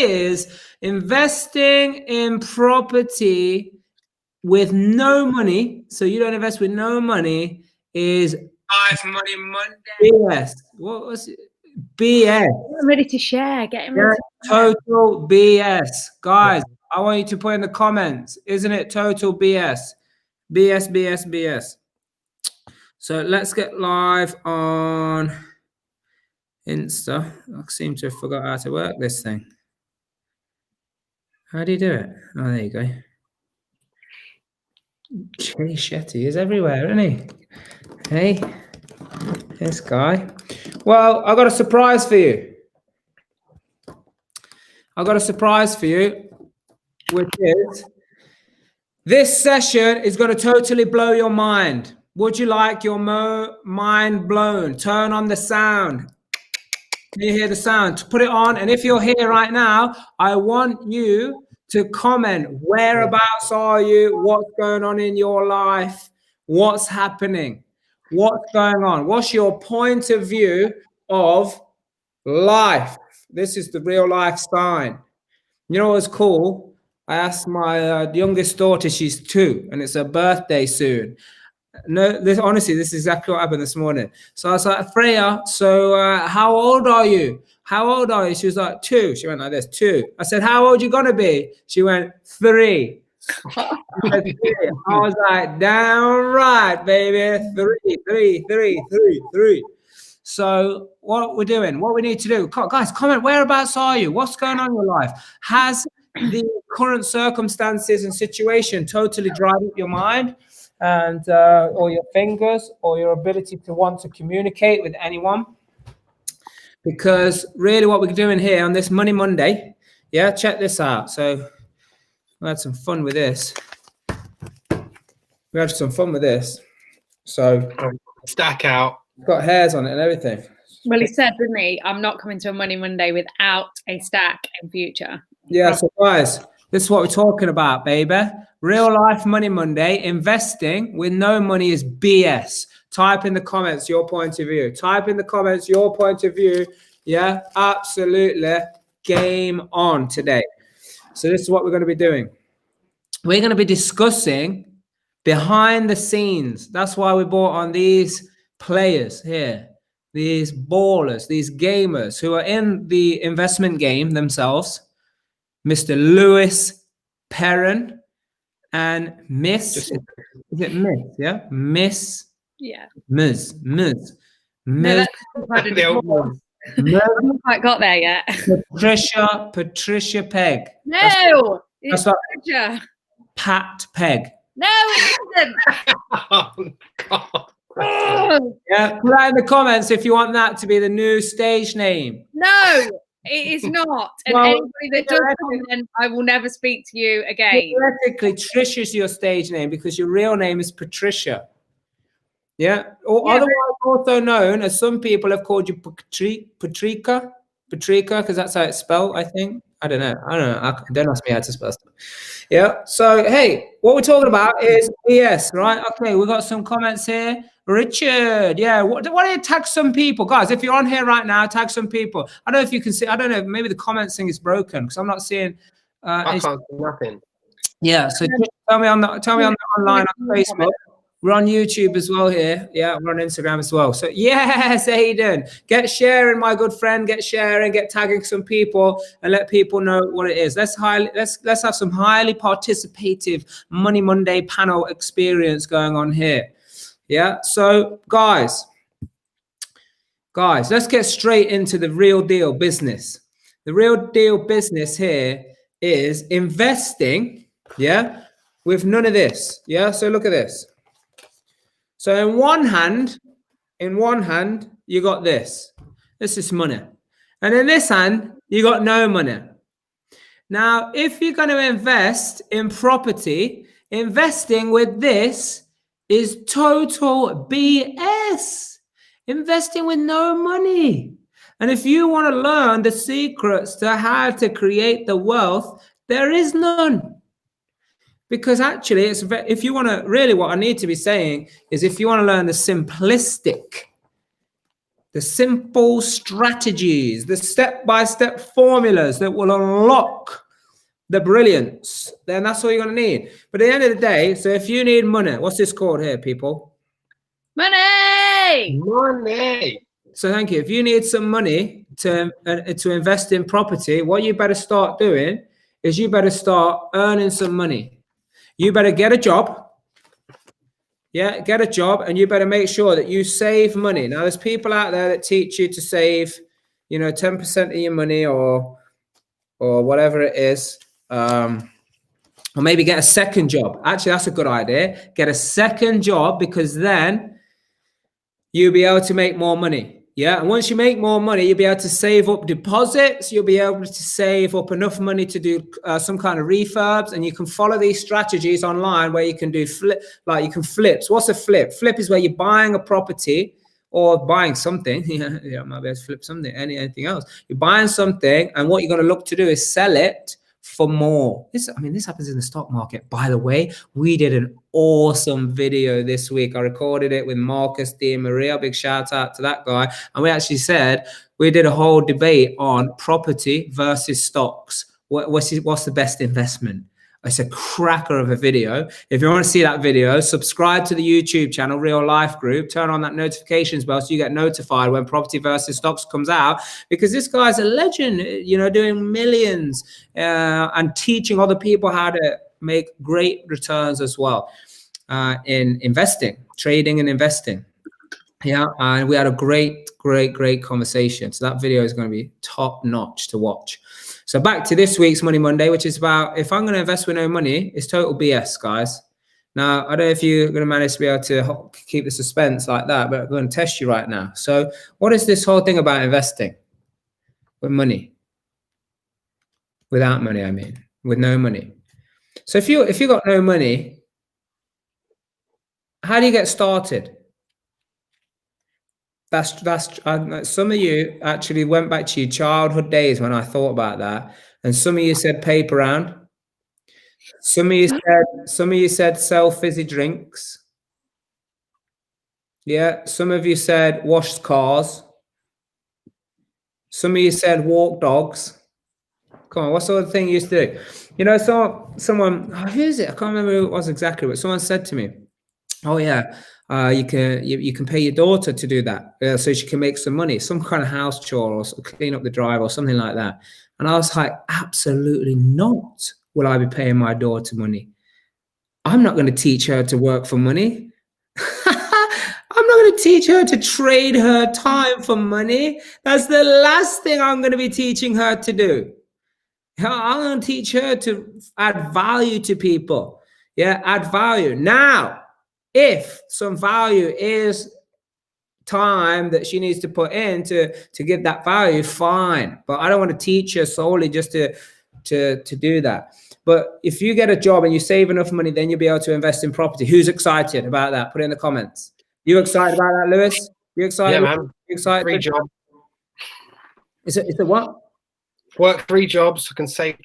is investing in property with no money. So you don't invest with no money is Live Money Monday. BS. What was it? BS. I'm ready to share. Getting ready. Total BS. Guys, I want you to put in the comments. Isn't it total BS? BS, BS, BS. So let's get live on Insta. I seem to have forgot how to work this thing. How do you do it? Oh, there you go. Jay Shetty is everywhere, isn't he? Hey, this guy. Well, I got a surprise for you. I got a surprise for you, which is this session is going to totally blow your mind. Would you like your mind blown? Turn on the sound. Can you hear the sound? Put it on. And if you're here right now, I want you to comment. Whereabouts are you? What's going on in your life? What's happening? What's going on? What's your point of view of life? This is the real life sign. You know what's cool? I asked my youngest daughter, she's 2, and it's her birthday soon. No, honestly, this is exactly what happened this morning. So I was like, Freya, so how old are you? How old are you? She was like, 2. She went like this, 2. I said, how old you gonna be? She went, 3. I was like, damn right, baby. 3. So what we're doing, what we need to do, guys, comment, whereabouts are you? What's going on in your life? Has the current circumstances and situation totally dried up your mind and or your fingers or your ability to want to communicate with anyone? Because really what we're doing here on this Money Monday, yeah, check this out. So we had some fun with this. So stack out. Got hairs on it and everything. Well, he said, didn't he? I'm not coming to a Money Monday without a stack in future. Yeah, so guys, this is what we're talking about, baby. Real life Money Monday. Investing with no money is BS. Type in the comments your point of view. Type in the comments your point of view. Yeah, absolutely. Game on today. So this is what we're going to be doing. We're going to be discussing behind the scenes. That's why we brought on these players here, these ballers, these gamers who are in the investment game themselves. Mr. Lewis Perrin and Miss, is it Miss? Yeah, Miss. Yeah. Miss. No, haven't quite got there yet. Patricia Pegg. No, it's Patricia. Pat Pegg. No, it isn't. Oh, God. Yeah, put that in the comments if you want that to be the new stage name. No, it is not. And anybody that does comment, I will never speak to you again. Theoretically, Trish is your stage name because your real name is Patricia. Yeah, or otherwise also known as some people have called you Patrika, because that's how it's spelled, I think. I don't know. Don't ask me how to spell stuff. Yeah. So, hey, what we're talking about is BS, right? Okay, we've got some comments here. Richard, yeah. Why don't you tag some people? Guys, if you're on here right now, tag some people. I don't know if you can see. I don't know. Maybe the comments thing is broken because I'm not seeing. I can't see nothing. Yeah. So tell me on the online on Facebook. We're on YouTube as well here. Yeah, we're on Instagram as well. So yes, Aiden, get sharing, my good friend. Get sharing, get tagging some people, and let people know what it is. Let's have some highly participative Money Monday panel experience going on here. Yeah. So guys, let's get straight into the real deal business. The real deal business here is investing. Yeah, with none of this. Yeah. So look at this. So in one hand, you got this. This is money. And in this hand, you got no money. Now, if you're going to invest in property, investing with this is total BS. Investing with no money. And if you want to learn the secrets to how to create the wealth, there is none. Because actually, if you want to, really what I need to be saying is if you want to learn the simplistic the simple strategies, the step-by-step formulas that will unlock the brilliance, then that's all you're going to need. But at the end of the day, so if you need money, what's this called here, people? Money. Money. So thank you. If you need some money to invest in property, what you better start doing is you better start earning some money. You better get a job. Yeah, get a job, and you better make sure that you save money. Now, there's people out there that teach you to save, 10% of your money or whatever it is. Or maybe get a second job. Actually, that's a good idea. Get a second job, because then you'll be able to make more money. Yeah, and once you make more money, you'll be able to save up deposits. You'll be able to save up enough money to do some kind of refurbs, and you can follow these strategies online where you can do flips. What's a flip? Flip is where you're buying a property or buying something. Yeah, might be able to flip something, anything else. You're buying something, and what you're going to look to do is sell it for more. This happens in the stock market. By the way, we did an awesome video this week. I recorded it with Marcus Di Maria. Big shout out to that guy. And we actually said we did a whole debate on property versus stocks. What's the best investment? It's a cracker of a video. If you want to see that video, subscribe to the YouTube channel, Real Life Group. Turn on that notifications bell so you get notified when property versus stocks comes out, because this guy's a legend, doing millions and teaching other people how to make great returns as well in investing, trading and investing. Yeah, and we had a great conversation. So that video is going to be top notch to watch. So back to this week's Money Monday, which is about, if I'm going to invest with no money, it's total BS, guys. Now, I don't know if you're going to manage to be able to keep the suspense like that, but I'm going to test you right now. So what is this whole thing about investing with money? Without money, I mean, with no money. So if you got no money, how do you get started? Some of you actually went back to your childhood days when I thought about that, and some of you said paper round. Some of you said sell fizzy drinks. Yeah, some of you said wash cars. Some of you said walk dogs. Come on, what sort of thing you used to do? Someone, who is it? I can't remember who it was exactly, but someone said to me, "Oh yeah, you can pay your daughter to do that, so she can make some money, some kind of house chore or clean up the drive or something like that." And I was like, absolutely not will I be paying my daughter money. I'm not going to teach her to work for money. I'm not going to teach her to trade her time for money. That's the last thing I'm going to be teaching her to do. I'm going to teach her to add value to people. Yeah, add value. Now, if some value is time that she needs to put in to give that value, fine. But I don't want to teach her solely just to do that. But if you get a job and you save enough money, then you'll be able to invest in property. Who's excited about that? Put it in the comments. You excited about that, Lewis? You excited? Yeah, man. You excited? 3 jobs. It's a what? Work 3 jobs. I can save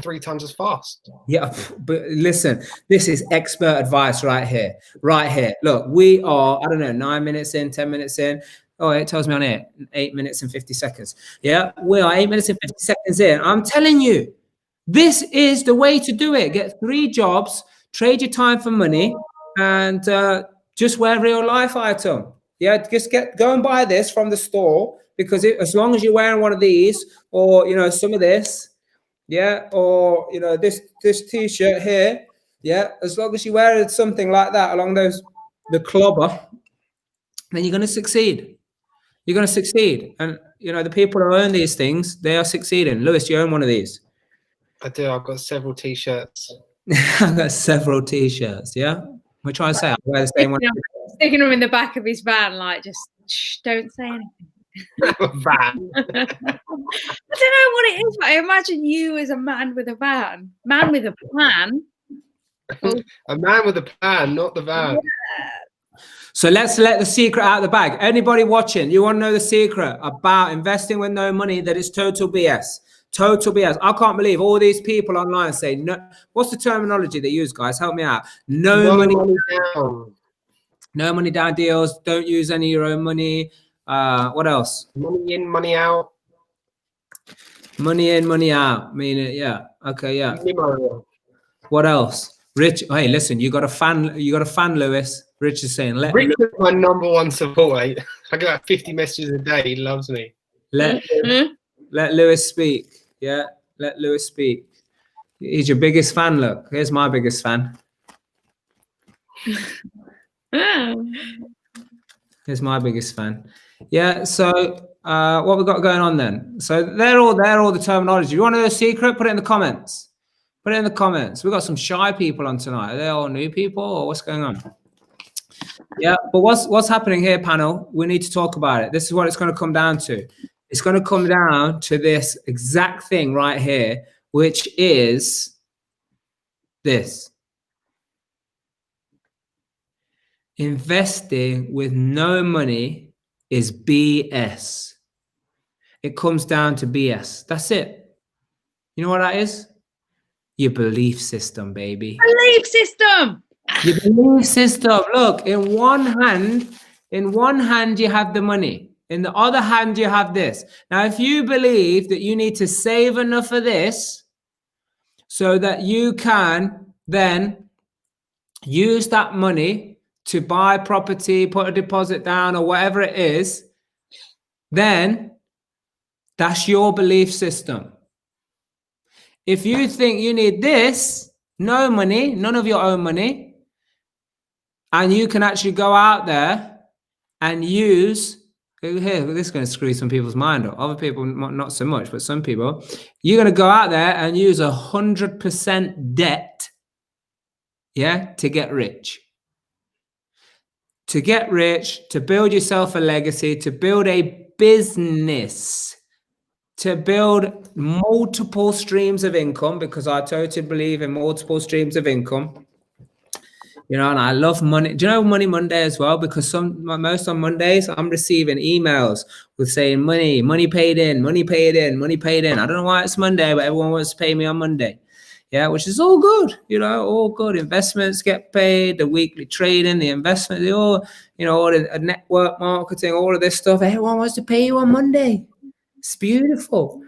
3 times as fast. Yeah, but listen, this is expert advice right here. Right here. Look, we are, 9 minutes in, 10 minutes in. Oh, it tells me on here, 8 minutes and 50 seconds. Yeah, we are 8 minutes and 50 seconds in. I'm telling you, this is the way to do it. Get 3 jobs, trade your time for money, and just wear real life item. Yeah, just go and buy this from the store, because as long as you're wearing one of these, or some of this, yeah, or this t-shirt here, yeah, as long as you wear something like that along the clobber, then you're going to succeed. You're going to succeed. And the people who own these things, they are succeeding. Lewis, you own one of these? I do. I've got several t-shirts. I've got several t-shirts. Yeah, we're trying to say I wear the same one. Sticking them in the back of his van, like, just shh, don't say anything. Van. I don't know what it is, but I imagine you as a man with a van, man with a plan. A man with a plan, not the van. Yeah. So let's let the secret out of the bag. Anybody watching, you want to know the secret about investing with no money? That is total BS. Total BS. I can't believe all these people online say no. What's the terminology they use, guys? Help me out. No money down. No money down deals. Don't use any of your own money. What else? Money in, money out. Money in, money out. Meaning, yeah. Okay, yeah. Nemo. What else? Rich. Hey, listen, you got a fan, Lewis. Rich is saying, Rick is my #1 supporter. I get like 50 messages a day. He loves me. let Lewis speak. Yeah, let Lewis speak. He's your biggest fan. Look, here's my biggest fan. Here's my biggest fan. Yeah. So what we got going on then? So they're all the terminology. You want to know a secret? Put it in the comments. Put it in the comments. We've got some shy people on tonight. Are they all new people or what's going on? Yeah, but what's happening here, panel? We need to talk about it. This is what it's going to come down to. It's going to come down to this exact thing right here, which is this. Investing with no money is BS. It comes down to BS. That's it. You know what that is? Your belief system, baby. Belief system. Your belief system. Look, in one hand you have the money. In the other hand, you have this. Now, if you believe that you need to save enough of this so that you can then use that money to buy property, put a deposit down or whatever it is, then that's your belief system. If you think you need this, no money, none of your own money, and you can actually go out there and use, here, this is going to screw some people's mind up. Other people, not so much, but some people, you're going to go out there and use 100% debt, yeah, to get rich. To get rich, to build yourself a legacy, to build a business, to build multiple streams of income, because I totally believe in multiple streams of income. You know, and I love money. Do you know Money Monday as well? Because most on Mondays, I'm receiving emails with saying money paid in, money paid in, money paid in. I don't know why it's Monday, but everyone wants to pay me on Monday. Yeah, which is all good, you know, all good. Investments get paid, the weekly trading, the investment, the all, you know, all the network marketing, all of this stuff. Everyone wants to pay you on Monday. It's beautiful.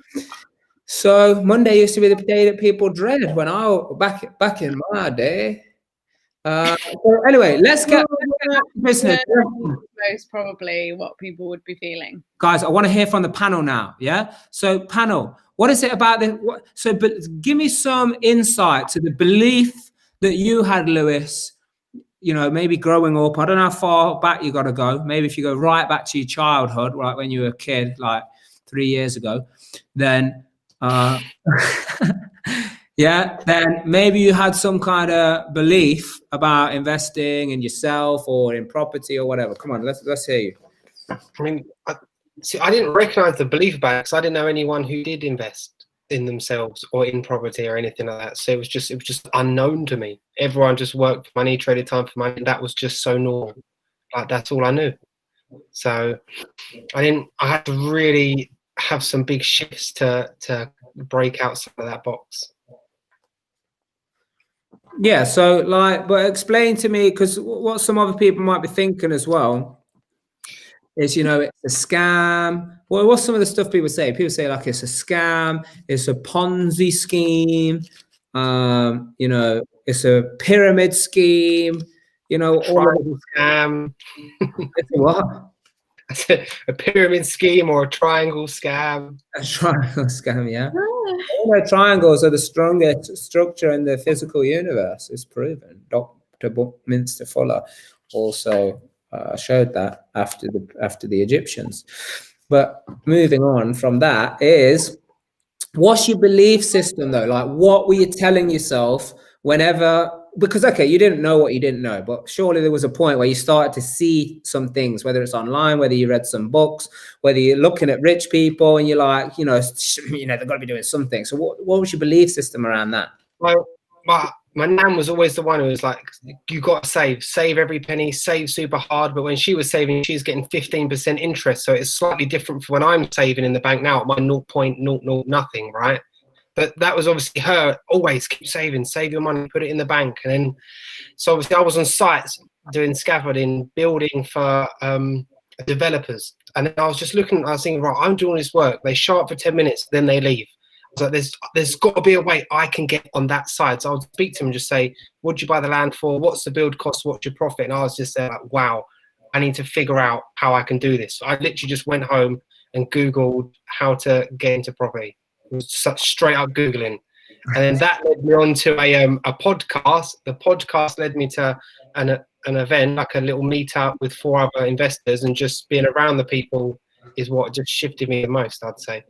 So Monday used to be the day that people dread when I back in my day. So anyway, let's get business. Most probably what people would be feeling. Guys, I want to hear from the panel now. Yeah. So panel, what is it about this? But give me some insight to the belief that you had, Lewis, you know, maybe growing up. I don't know how far back you got to go. Maybe if you go right back to your childhood, right when you were a kid, like 3 years ago, then yeah, then maybe you had some kind of belief about investing in yourself or in property or whatever. Come on, let's hear you. I mean, I didn't recognize the belief about it because I didn't know anyone who did invest in themselves or in property or anything like that. So it was just unknown to me. Everyone just worked for money, traded time for money, and that was just so normal. Like that's all I knew. So I had to really have some big shifts to break out some of that box. Yeah, so but explain to me, because what some other people might be thinking as well is, you know, it's a scam. Well, what's some of the stuff people say? People say like it's a scam, it's a Ponzi scheme, you know, it's a pyramid scheme, you know, all scam. It's what? A pyramid scheme or a triangle scam. A triangle scam, yeah. All the triangles are the strongest structure in the physical universe. It's proven. Dr. Buckminster Fuller also showed that after the Egyptians. But moving on from that is, what's your belief system though? Like, what were you telling yourself whenever? Because, okay, you didn't know what you didn't know, but surely there was a point where you started to see some things, whether it's online, whether you read some books, whether you're looking at rich people and you're like, you know, they've got to be doing something. So what was your belief system around that? Well, my nan was always the one who was like, you got to save every penny, save super hard. But when she was saving, she was getting 15% interest. So it's slightly different from when I'm saving in the bank now at my 0.00 nothing, right? But that was obviously her, always keep saving, save your money, put it in the bank. And then, so obviously I was on sites doing scaffolding, building for developers. And then I was just looking, I was thinking, right, I'm doing all this work. They show up for 10 minutes, then they leave. I was like, there's got to be a way I can get on that side. So I would speak to them and just say, what'd you buy the land for? What's the build cost? What's your profit? And I was just like, wow, I need to figure out how I can do this. So I literally just went home and Googled how to get into property. It was just straight up Googling. And then that led me on to a podcast. The podcast led me to an event, like a little meetup with 4 other investors, and just being around the people is what just shifted me the most, I'd say.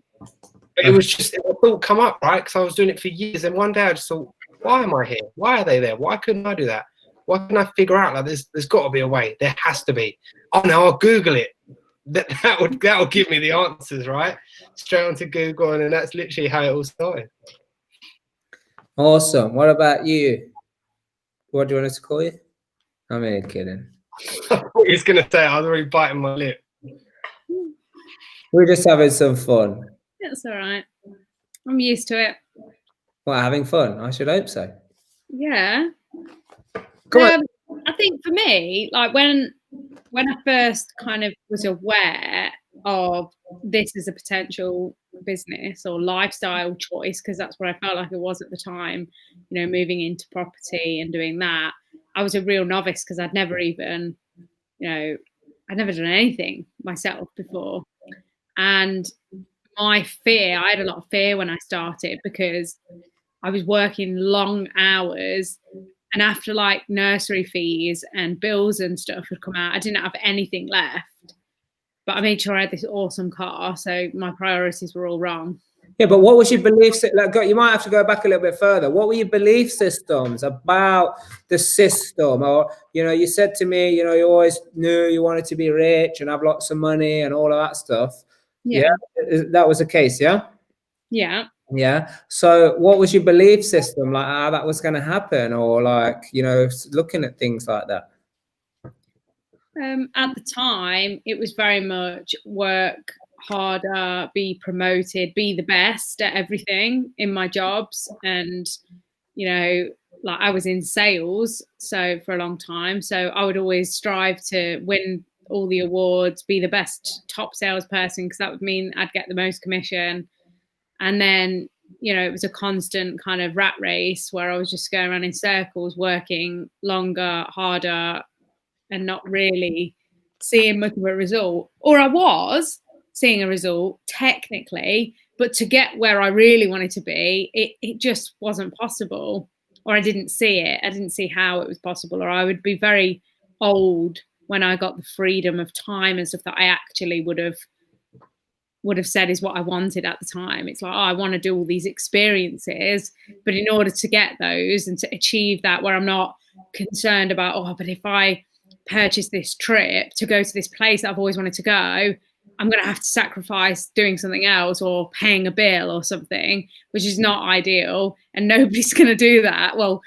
But it was just, a thought come up, right? Because I was doing it for years, and one day I just thought, why am I here? Why are they there? Why couldn't I do that? Why couldn't I figure out, like, there's got to be a way. There has to be. Oh no, I'll Google it. That would give me the answers, right? Straight onto Google, and then that's literally how it all started. Awesome. What about you? What do you want us to call you? I'm only kidding. I thought he was going to say I was already biting my lip. We're just having some fun. That's all right. I'm used to it. Well, having fun. I should hope so. Yeah. Come on. I think for me, like when I first kind of was aware of this as a potential business or lifestyle choice, because that's what I felt like it was at the time, you know, moving into property and doing that, I was a real novice because I'd never even, you know, I'd never done anything myself before. And my fear, I had a lot of fear when I started because I was working long hours, and after like nursery fees and bills and stuff had come out, I didn't have anything left. But I made sure I had this awesome car, so my priorities were all wrong. Yeah, but what was your belief? Like, you might have to go back a little bit further. What were your belief systems about the system? Or, you know, you said to me, you know, you always knew you wanted to be rich and have lots of money and all of that stuff. Yeah, that was the case. Yeah. Yeah. Yeah. So what was your belief system, like how that was going to happen, or like, you know, looking at things like that? At the time, it was very much work harder, be promoted, be the best at everything in my jobs. And, you know, like I was in sales so for a long time. So I would always strive to win all the awards, be the best top salesperson, because that would mean I'd get the most commission. And then, you know, it was a constant kind of rat race where I was just going around in circles, working longer, harder, and not really seeing much of a result. Or I was seeing a result technically, but to get where I really wanted to be, it just wasn't possible. Or I didn't see it. I didn't see how it was possible. Or I would be very old when I got the freedom of time and stuff that I actually would have said is what I wanted at the time. It's like, oh, I want to do all these experiences, but in order to get those and to achieve that, where I'm not concerned about, oh, but if I purchase this trip to go to this place that I've always wanted to go, I'm going to have to sacrifice doing something else or paying a bill or something, which is not ideal. And nobody's going to do that. Well,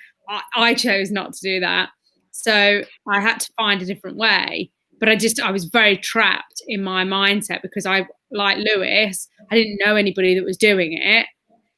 I chose not to do that. So I had to find a different way. But I was very trapped in my mindset because I, like Lewis, I didn't know anybody that was doing it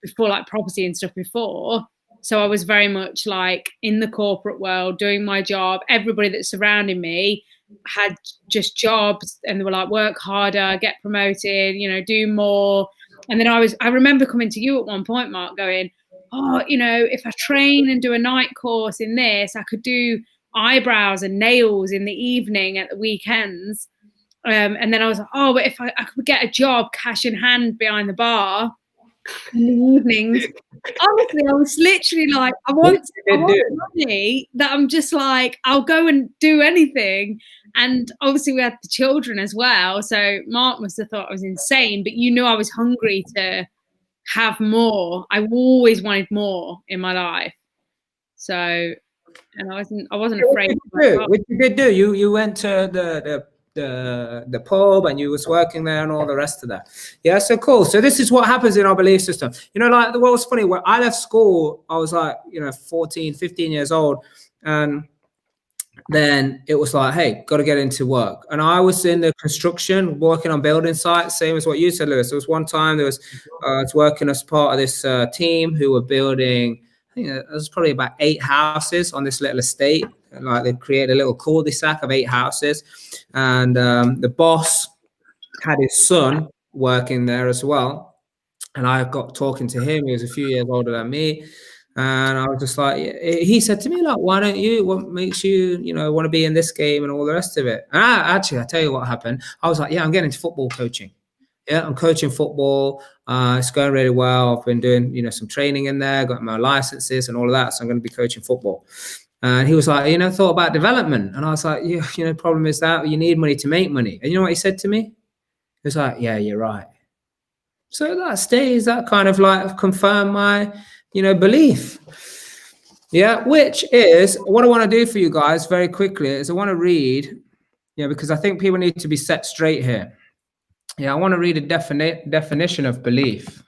before, like property and stuff before. So I was very much like in the corporate world, doing my job. Everybody that's surrounding me had just jobs and they were like, work harder, get promoted, you know, do more. And then I remember coming to you at one point, Mark, going, oh, you know, if I train and do a night course in this, I could do eyebrows and nails in the evening at the weekends. And then I was like, oh, but if I could get a job cash in hand behind the bar in the evenings. Honestly, I was literally like, I want money that I'm just like, I'll go and do anything. And obviously we had the children as well. So Mark must have thought I was insane, but you knew I was hungry to have more. I always wanted more in my life. So, and I wasn't afraid. What you did do? You went to the pub and you was working there and all the rest of that. Yeah, so cool. So this is what happens in our belief system. You know, like what was funny, when I left school, I was like, you know, 14, 15 years old. And then it was like, hey, got to get into work. And I was in the construction, working on building sites, same as what you said, Lewis. There was one time I was working as part of this team who were building, I think there was probably about 8 houses on this little estate Like they created a little cul-de-sac of 8 houses, and the boss had his son working there as well. And I got talking to him. He was a few years older than me. And I was just like, he said to me, like, why don't you, what makes you, want to be in this game and all the rest of it? And I tell you what happened. I was like, yeah, I'm getting into football coaching. Yeah, I'm coaching football. It's going really well. I've been doing, some training in there, got my licenses and all of that. So I'm going to be coaching football. And he was like, thought about development. And I was like, yeah, problem is that you need money to make money. And you know what he said to me? He was like, yeah, you're right. So that stays, that kind of like confirmed my, belief. Yeah, which is what I want to do for you guys very quickly is I want to read, because I think people need to be set straight here. Yeah, I want to read a definition of belief.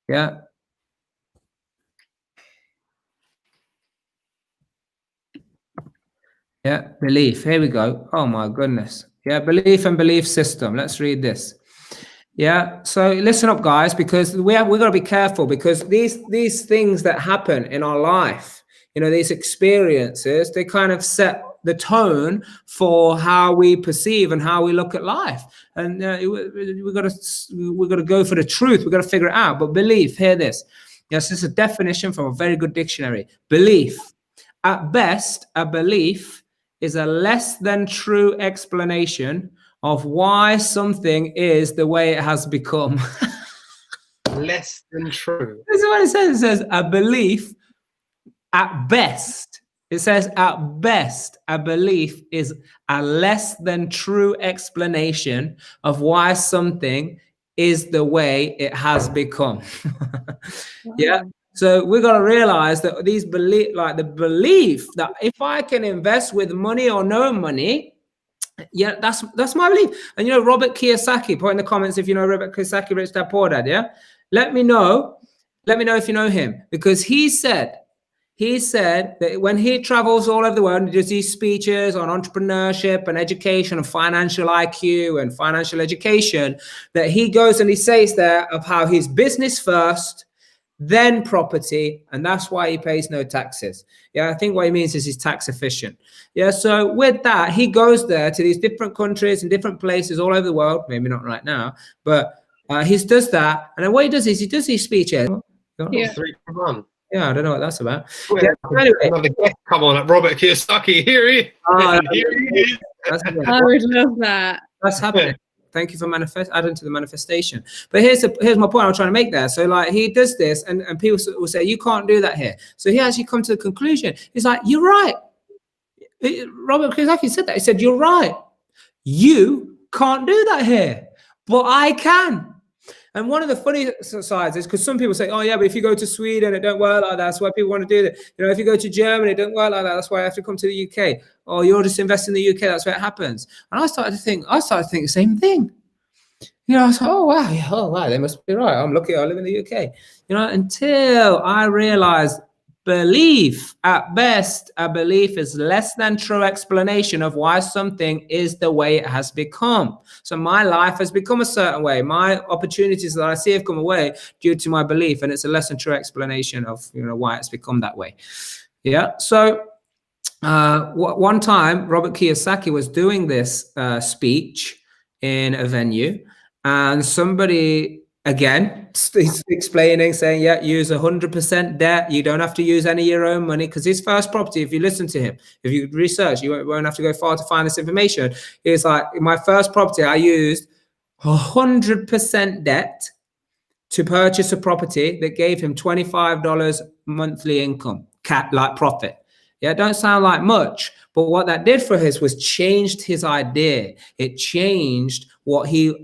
Yeah. Yeah, belief. Here we go. Oh my goodness. Yeah, belief and belief system. Let's read this. Yeah, so listen up, guys, because we've got to be careful, because these things that happen in our life, these experiences, they kind of set the tone for how we perceive and how we look at life. And we've got to go for the truth. We've got to figure it out. But belief, hear this. Yes, this is a definition from a very good dictionary. Belief. At best, a belief is a less than true explanation of why something is the way it has become. Less than true. This is what it says. It says a belief, at best. It says at best, a belief is a less than true explanation of why something is the way it has become. Yeah. So we've got to realize that these belief, like the belief that if I can invest with money or no money, yeah, that's my belief. And Robert Kiyosaki, put in the comments if you know Robert Kiyosaki, Rich Dad Poor Dad. Yeah, let me know if you know him, because he said that when he travels all over the world and does these speeches on entrepreneurship and education and financial IQ and financial education, that he goes and he says there of how he's business first, then property, and that's why he pays no taxes. Yeah, I think what he means is he's tax efficient. Yeah, so with that, he goes there to these different countries and different places all over the world, maybe not right now, but he does that. And then what he does is he does these speeches. Yeah. 3 to 1. Yeah, I don't know what that's about. Well, yeah, anyway. Another guest come on, Robert Kiyosaki. Here he is. I would love that. That's happening. Thank you for adding to the manifestation. But here's my point I'm trying to make there. So like he does this, and people will say, you can't do that here. So he actually come to the conclusion. He's like, you're right. Robert Kiyosaki said that. He said, you're right. You can't do that here, but I can. And one of the funny sides is because some people say, oh yeah, but if you go to Sweden, it don't work like that. That's why people want to do that. If you go to Germany, it don't work like that. That's why I have to come to the UK. Oh, you're just investing in the UK. That's where it happens. And I started to think the same thing. I was like, oh wow, they must be right. I'm lucky I live in the UK. Until I realized belief, at best, a belief is less than true explanation of why something is the way it has become. So my life has become a certain way. My opportunities that I see have come away due to my belief, and it's a less than true explanation of why it's become that way. Yeah. So one time, Robert Kiyosaki was doing this speech in a venue, and somebody again he's explaining, saying, yeah, use 100% debt. You don't have to use any of your own money, because his first property, if you listen to him, if you research, you won't have to go far to find this information. It's like, in my first property, I used 100% debt to purchase a property that gave him $25 monthly income, like profit. Yeah, it don't sound like much, but what that did for his was changed his idea. It changed what he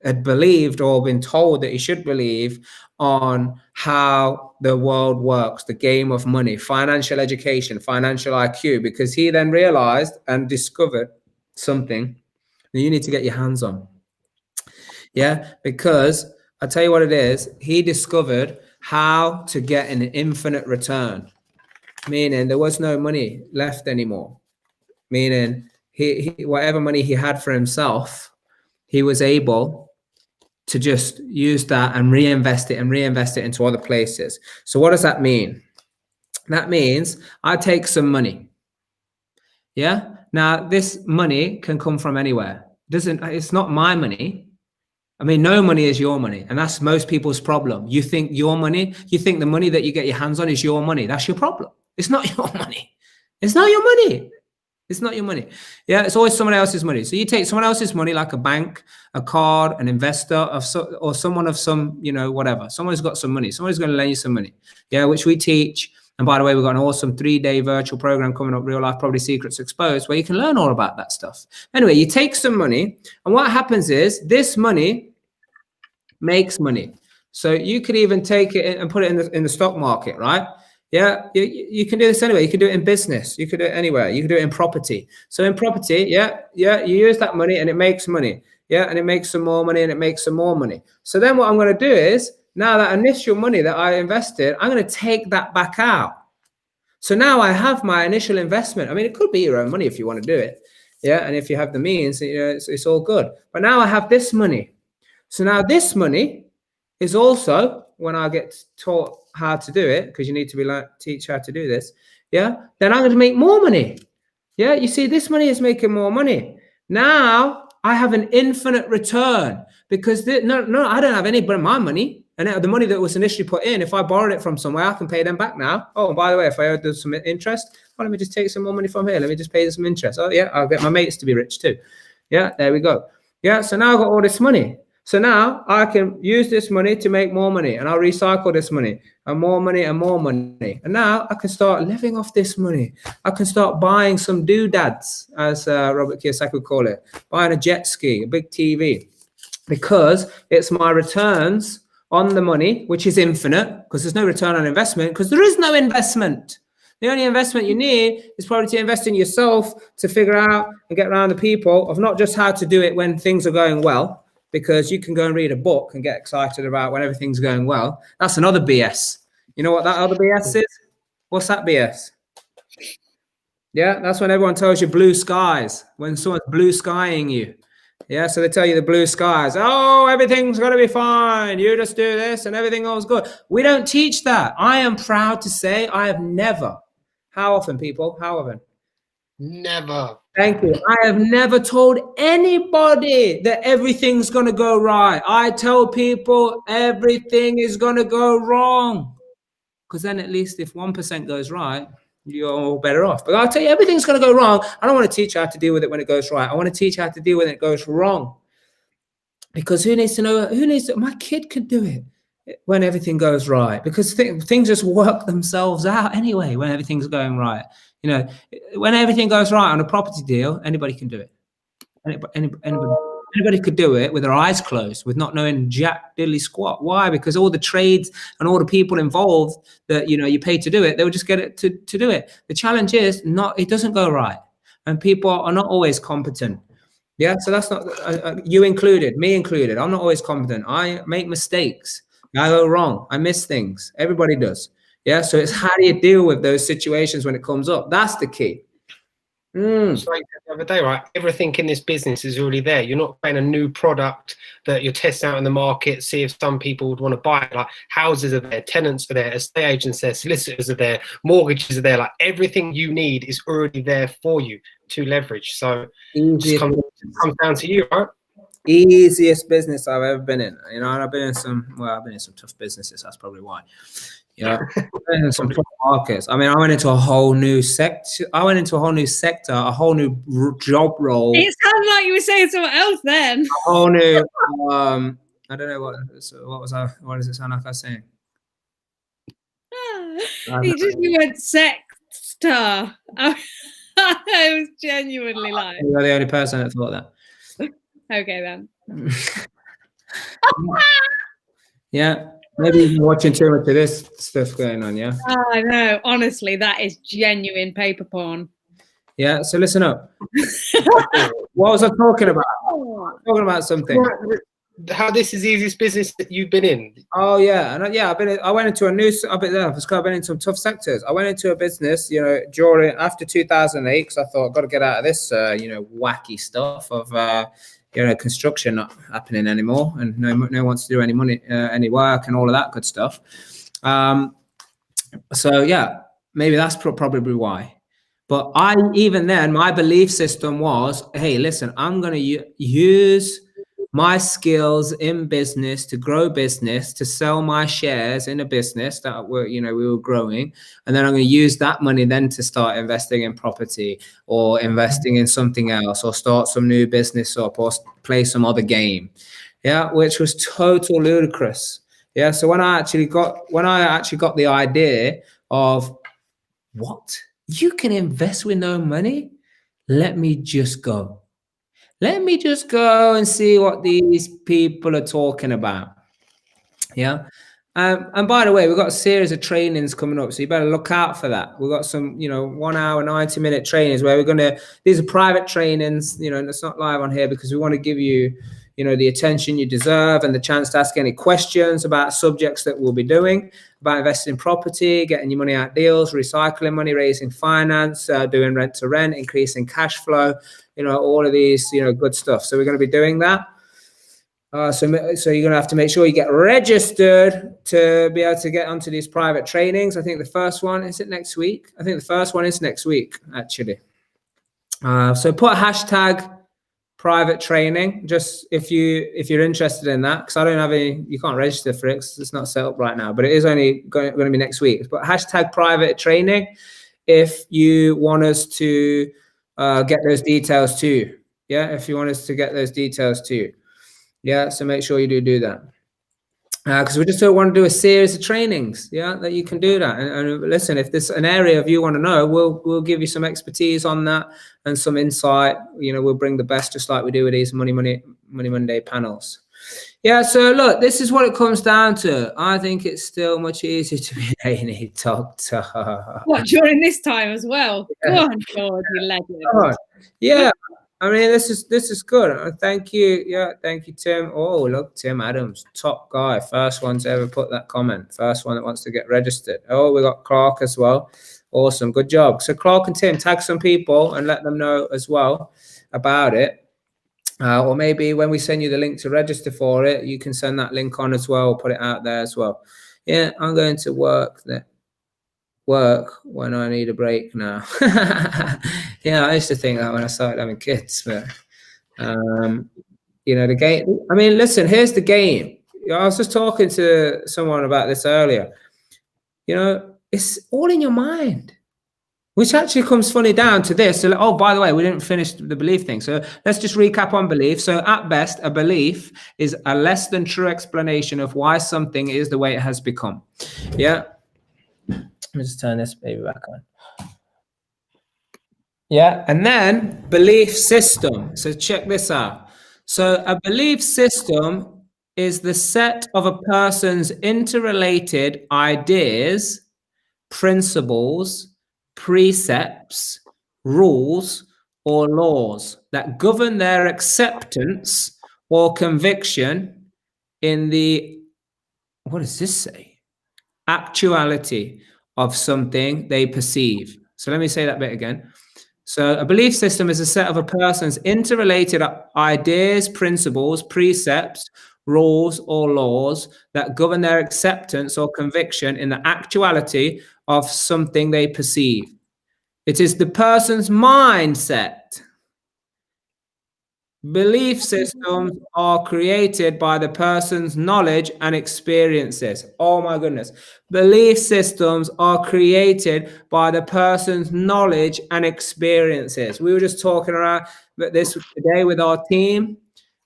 had believed or been told that he should believe on how the world works, the game of money, financial education, financial IQ, because he then realized and discovered something that you need to get your hands on. Yeah, because I'll tell you what it is. He discovered how to get an infinite return, meaning there was no money left anymore, meaning he whatever money he had for himself, he was able to just use that and reinvest it into other places. So what does that mean? That means I take some money. Yeah. Now this money can come from anywhere. It's not my money. I mean, no money is your money. And that's most people's problem. You think the money that you get your hands on is your money. That's your problem. It's not your money. It's not your money. It's not your money. Yeah, it's always someone else's money. So you take someone else's money, like a bank, a card, an investor, or someone of some, whatever. Someone's got some money. Someone's going to lend you some money. Yeah, which we teach. And by the way, we've got an awesome 3-day virtual program coming up, Real Life Property Secrets Exposed, where you can learn all about that stuff. Anyway, you take some money, and what happens is this money makes money. So you could even take it and put it in the stock market, right? Yeah, you can do this anyway. You can do it in business. You can do it anywhere. You can do it in property. So in property, you use that money and it makes money. Yeah, and it makes some more money and it makes some more money. So then what I'm going to do is, now that initial money that I invested, I'm going to take that back out. So now I have my initial investment. I mean, it could be your own money if you want to do it. Yeah, and if you have the means, it's all good. But now I have this money. So now this money is also, when I get taught how to do it, because you need to teach how to do this, then I'm going to make more money. Yeah, you see, this money is making more money. Now I have an infinite return, because I don't have any but my money. And the money that was initially put in, if I borrowed it from somewhere, I can pay them back now. Oh, and by the way, if I owed them some interest, let me just take some more money from here. Let me just pay them some interest. Oh, yeah, I'll get my mates to be rich too. Yeah, there we go. Yeah, so now I've got all this money. So now I can use this money to make more money, and I'll recycle this money and more money and more money. And now I can start living off this money. I can start buying some doodads, as Robert Kiyosaki would call it, buying a jet ski, a big TV, because it's my returns on the money, which is infinite, because there's no return on investment, because there is no investment. The only investment you need is probably to invest in yourself, to figure out and get around the people of not just how to do it when things are going well, because you can go and read a book and get excited about when everything's going well. That's another BS. You know what that other BS is? What's that BS? Yeah, that's when everyone tells you blue skies, when someone's blue skying you. Yeah, so they tell you the blue skies. Oh, everything's going to be fine. You just do this and everything goes good. We don't teach that. I am proud to say I have never. How often, people? How often? Never. Thank you. I have never told anybody that everything's going to go right. I tell people everything is going to go wrong. Because then at least if 1% goes right, you're all better off. But I'll tell you, everything's going to go wrong. I don't want to teach you how to deal with it when it goes right. I want to teach you how to deal with it when it goes wrong. Because who needs to know? My kid could do it when everything goes right. Because things just work themselves out anyway when everything's going right. When everything goes right on a property deal, anybody can do it. Anybody could do it with their eyes closed, with not knowing jack diddly squat. Why? Because all the trades and all the people involved that you pay to do it, they will just get it to do it. The challenge is it doesn't go right, and people are not always competent. Yeah, so that's not you included, me included. I'm not always competent. I make mistakes. I go wrong. I miss things. Everybody does. Yeah, so it's how do you deal with those situations when it comes up? That's the key. It's like the other day, right? Everything in this business is already there. You're not buying a new product that you're testing out in the market, see if some people would want to buy it. Like houses are there, tenants are there, estate agents are there, solicitors are there, mortgages are there. Like everything you need is already there for you to leverage. So it just comes down to you, right? Easiest business I've ever been in. And I've been in some tough businesses. That's probably why. Yeah, in some tough markets. I mean, I went into a whole new sector. A whole new job role. It sounded like you were saying something else then. A whole new. I don't know what does it sound like I was saying? You went sector. I was genuinely like. You're the only person that thought that. Okay then. Yeah. Maybe you're watching too much of this stuff going on, yeah? Oh, I know. Honestly, that is genuine paper porn. Yeah, so listen up. What was I talking about? Talking about something. How this is the easiest business that you've been in. Oh, yeah. And I went into I've been in some tough sectors. I went into a business, after 2008, because I thought I've got to get out of this, wacky stuff of... construction not happening anymore, and no one wants to do any work and all of that good stuff. So yeah, maybe that's probably why. But even then, my belief system was, hey, listen, I'm going to use my skills in business to grow business, to sell my shares in a business that we were growing. And then I'm going to use that money then to start investing in property or investing in something else or start some new business up or play some other game. Yeah, which was total ludicrous. Yeah. So when I actually got the idea of what? You can invest with no money? Let me just go. Let me just go and see what these people are talking about. Yeah. And by the way, we've got a series of trainings coming up, so you better look out for that. We've got some, 1 hour, 90-minute trainings where these are private trainings, and it's not live on here because we want to give you, the attention you deserve and the chance to ask any questions about subjects that we'll be doing, about investing in property, getting your money out deals, recycling money, raising finance, doing rent to rent, increasing cash flow, all of these, good stuff. So we're going to be doing that. So you're going to have to make sure you get registered to be able to get onto these private trainings. I think the first one, is it next week? I think the first one is next week, actually. So put hashtag private training, just if you're interested in that, because I don't have any, you can't register for it, it's not set up right now, but it is only going to be next week. But hashtag private training if you want us to get those details too. Yeah, if you want us to get those details too. Yeah, so make sure you do that. Because we just don't want to do a series of trainings, that you can do that. And listen, if there's an area of you want to know, we'll give you some expertise on that and some insight. We'll bring the best, just like we do with these Money Monday panels. Yeah, so look, this is what it comes down to. I think it's still much easier to be an A&E doctor. What, during this time as well? Yeah. Go on, God, you legend. Yeah. I mean, this is good. Thank you. Yeah, thank you, Tim. Oh, look, Tim Adams, top guy. First one to ever put that comment. First one that wants to get registered. Oh, we got Clark as well. Awesome. Good job. So Clark and Tim, tag some people and let them know as well about it. Or maybe when we send you the link to register for it, you can send that link on as well, put it out there as well. Yeah, I'm going to work when I need a break now. Yeah, I used to think that when I started having kids, but the game. I mean, listen, here's the game. I was just talking to someone about this earlier. It's all in your mind, which actually comes funny down to this. So, oh, by the way, we didn't finish the belief thing. So let's just recap on belief. So at best, a belief is a less than true explanation of why something is the way it has become. Yeah. Let me just turn this baby back on. Yeah, and then belief system. So check this out. So a belief system is the set of a person's interrelated ideas, principles, precepts, rules, or laws that govern their acceptance or conviction in the, what does this say? Actuality of something they perceive. So let me say that bit again. So a belief system is a set of a person's interrelated ideas, principles, precepts, rules, or laws that govern their acceptance or conviction in the actuality of something they perceive. It is the person's mindset. Belief systems are created by the person's knowledge and experiences. Oh my goodness. Belief systems are created by the person's knowledge and experiences. We were just talking around this today with our team.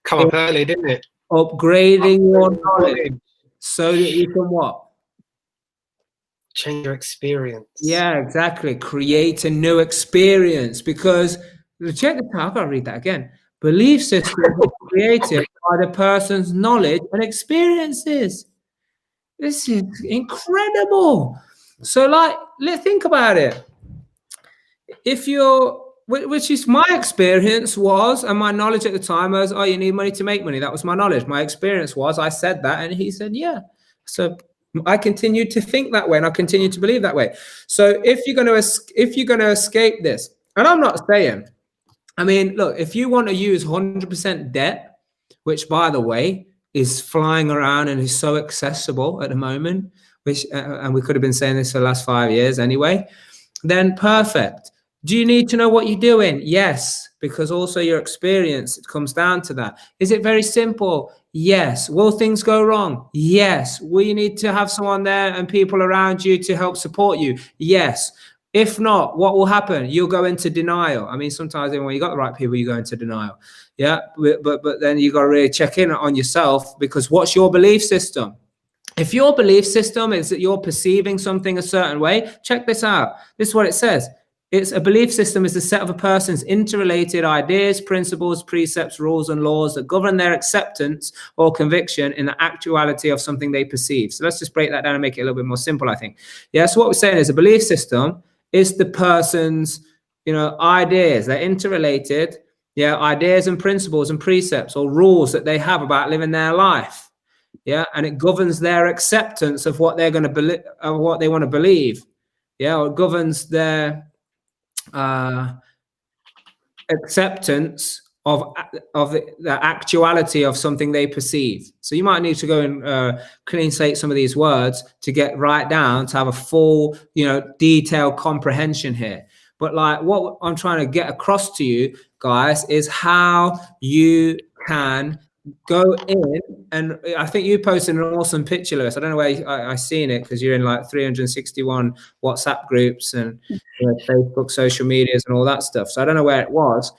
Come up early, didn't it? Upgrading your knowledge so that you can what? Change your experience. Yeah, exactly. Create a new experience, because check the time. I've got to read that again. Belief systems are created by the person's knowledge and experiences. This is incredible. So, think about it. If which is my experience was, and my knowledge at the time was, oh, you need money to make money. That was my knowledge. My experience was, I said that, and he said, yeah. So I continued to think that way, and I continued to believe that way. So if you're going to escape this, and I'm not saying, I mean, look, if you want to use 100% debt, which, by the way, is flying around and is so accessible at the moment, which and we could have been saying this for the last 5 years anyway, then perfect. Do you need to know what you're doing? Yes, because also your experience, it comes down to that. Is it very simple? Yes. Will things go wrong? Yes. Will you need to have someone there and people around you to help support you? Yes. If not, what will happen? You'll go into denial. I mean, sometimes even when you got the right people, you go into denial. Yeah, but then you got to really check in on yourself, because what's your belief system? If your belief system is that you're perceiving something a certain way, check this out. This is what it says. It's a belief system is the set of a person's interrelated ideas, principles, precepts, rules, and laws that govern their acceptance or conviction in the actuality of something they perceive. So let's just break that down and make it a little bit more simple, I think. Yeah, so what we're saying is a belief system is the person's, ideas. They're interrelated, ideas and principles and precepts or rules that they have about living their life. Yeah, and it governs their acceptance of what they're going to believe, of what they want to believe. Yeah, or it governs their acceptance of the actuality of something they perceive. So you might need to go and clean slate some of these words to get right down to have a full, detailed comprehension here. But like what I'm trying to get across to you guys is how you can go in, and I think you posted an awesome picture, Lewis. I don't know where I seen it, because you're in like 361 WhatsApp groups and Facebook, social medias, and all that stuff. So I don't know where it was,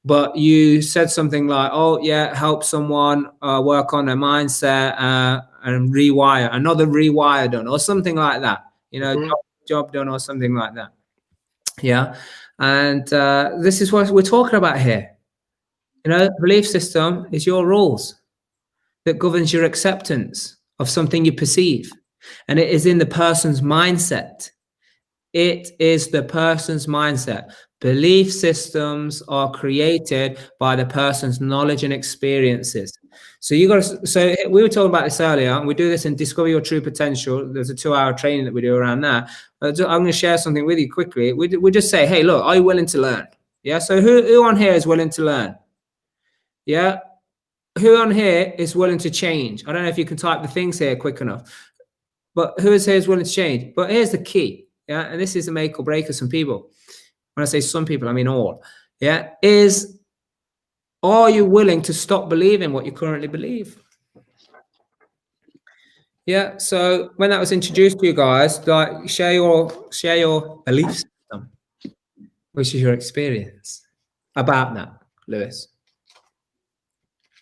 but you said something like, "Oh yeah, help someone work on their mindset and rewire, another rewire done," or something like that. Job done, or something like that. Yeah, and this is what we're talking about here. Belief system is your rules that governs your acceptance of something you perceive. And it is in the person's mindset. It is the person's mindset. Belief systems are created by the person's knowledge and experiences. So so we were talking about this earlier, and we do this in Discover Your True Potential. There's a 2-hour training that we do around that. I'm going to share something with you quickly. We just say, hey, look, are you willing to learn? Yeah. So who on here is willing to learn? Yeah. Who on here is willing to change? I don't know if you can type the things here quick enough, but who is here is willing to change? But here's the key. Yeah. And this is the make or break of some people. When I say some people, I mean all. Yeah. Are you willing to stop believing what you currently believe? Yeah. So when that was introduced to you guys, like share your belief system, which is your experience about that, Lewis.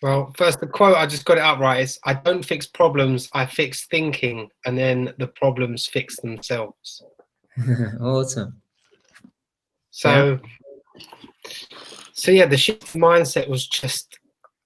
Well, first, the quote, I just got it up right, is, I don't fix problems, I fix thinking, and then the problems fix themselves. Awesome. So yeah, the shift mindset was just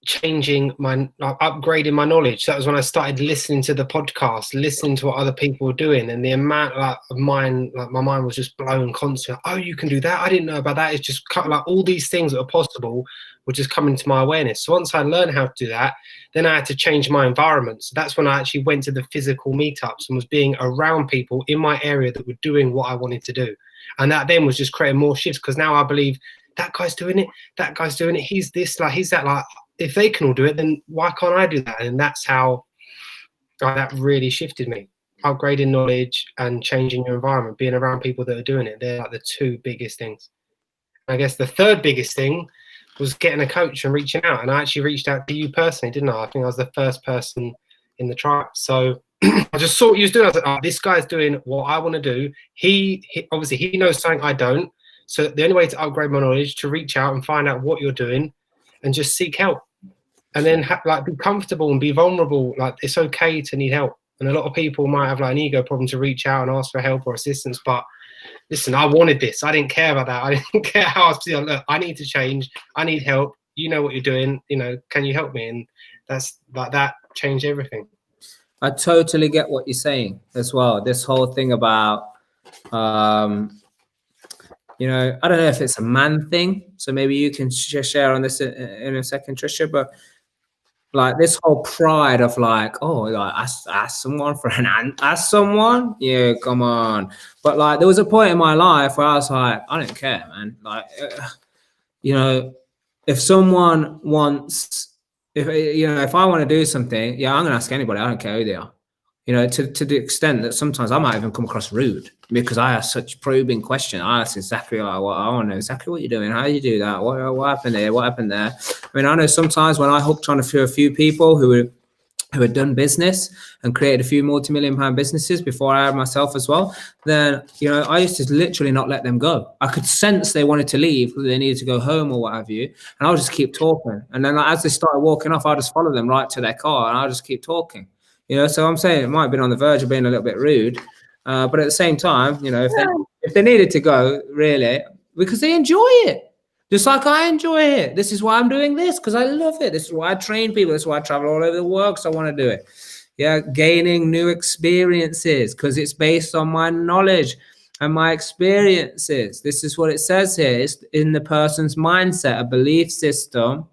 changing upgrading my knowledge. That was when I started listening to the podcast, listening to what other people were doing, and the amount of my mind was just blown constantly. Oh, you can do that, I didn't know about that. It's just like all these things that are possible were just coming to my awareness. So once I learned how to do that, then I had to change my environment. So that's when I actually went to the physical meetups and was being around people in my area that were doing what I wanted to do. And that then was just creating more shifts, because now I believe that guy's doing it, that guy's doing it, he's this, like he's that, like if they can all do it, then why can't I do that? And that's how that really shifted me. Upgrading knowledge and changing your environment, being around people that are doing it. They're like the two biggest things. I guess the third biggest thing was getting a coach and reaching out. And I actually reached out to you personally, didn't I? I think I was the first person in the tribe. So I just saw what you was doing. I was like, oh, this guy's doing what I want to do. He obviously he knows something I don't. So the only way to upgrade my knowledge, to reach out and find out what you're doing and just seek help. And then be comfortable and be vulnerable. Like, it's okay to need help. And a lot of people might have like an ego problem to reach out and ask for help or assistance. But listen, I wanted this. I didn't care about that. I didn't care how I was feeling. Look, I need to change. I need help. You know what you're doing. Can you help me? And that's like that changed everything. I totally get what you're saying as well. This whole thing about, I don't know if it's a man thing. So maybe you can share on this in a second, Trisha. But like this whole pride of like, oh, like ask someone for an answer. Ask someone, yeah, come on. But like there was a point in my life where I was like, I don't care, man. Like, if someone wants, if I want to do something, yeah, I'm gonna ask anybody. I don't care who they are. You know, to the extent that sometimes I might even come across rude because I ask such probing questions. I ask exactly like what I want to know, exactly what you're doing, how you do that, what happened there, what happened there. I mean, I know sometimes when I hooked on a few people who had done business and created a few multi-million-pound businesses before I had myself as well, then, you know, I used to literally not let them go. I could sense they wanted to leave, they needed to go home or what have you, and I'll just keep talking. And then as they started walking off, I'll just follow them right to their car and I'll just keep talking. You know, so I'm saying it might have been on the verge of being a little bit rude, but at the same time, you know, if they needed to go, really, because they enjoy it. Just like I enjoy it. This is why I'm doing this, because I love it. This is why I train people. This is why I travel all over the world, because I want to do it. Yeah, gaining new experiences, because it's based on my knowledge and my experiences. This is what it says here. It's in the person's mindset. A belief system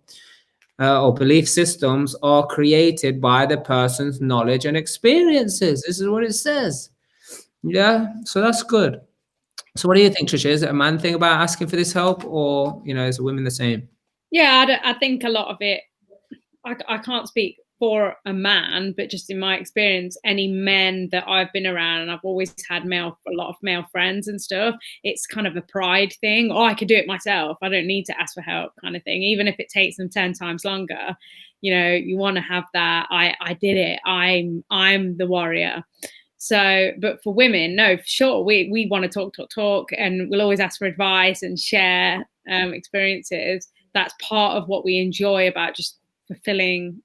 or belief systems are created by the person's knowledge and experiences. This is what it says. Yeah, so that's good. So what do you think, Trisha? Is it a man thing about asking for this help, or, you know, is women the same? Yeah, I think a lot of it, I can't speak for a man, but just in my experience, any men that I've been around, and I've always had a lot of male friends and stuff, it's kind of a pride thing. Oh, I can do it myself. I don't need to ask for help kind of thing. Even if it takes them 10 times longer, you know, you want to have that. I did it. I'm the warrior. So, but for women, no, for sure, we want to talk, and we'll always ask for advice and share experiences. That's part of what we enjoy about just fulfilling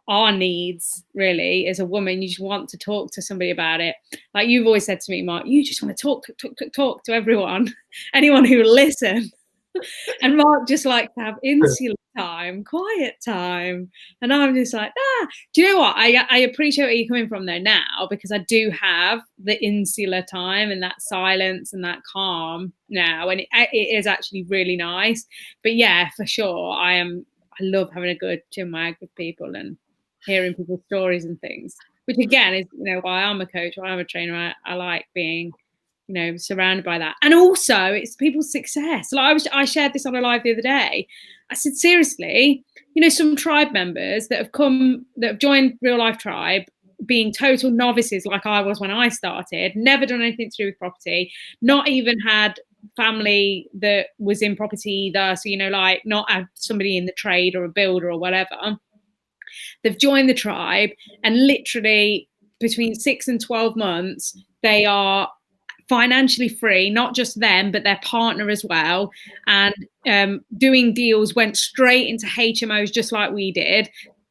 our needs. Really, as a woman, you just want to talk to somebody about it. Like you've always said to me, Mark, you just want to talk to everyone, anyone who will listen. And Mark just likes to have insular time, quiet time. And I'm just like, do you know what? I appreciate where you're coming from though now, because I do have the insular time and that silence and that calm now. And it is actually really nice. But yeah, for sure, I love having a good chin wag with people and hearing people's stories and things, which again is, you know, why I'm a coach, why I'm a trainer. I like being, you know, surrounded by that. And also it's people's success. Like I shared this on a live the other day. I said, seriously, you know, some tribe members that have joined Real Life Tribe, being total novices like I was when I started, never done anything to do with property, not even had family that was in property either. So, you know, like not have somebody in the trade or a builder or whatever. They've joined the tribe, and literally between 6 and 12 months, they are financially free, not just them, but their partner as well. And doing deals, went straight into HMOs just like we did,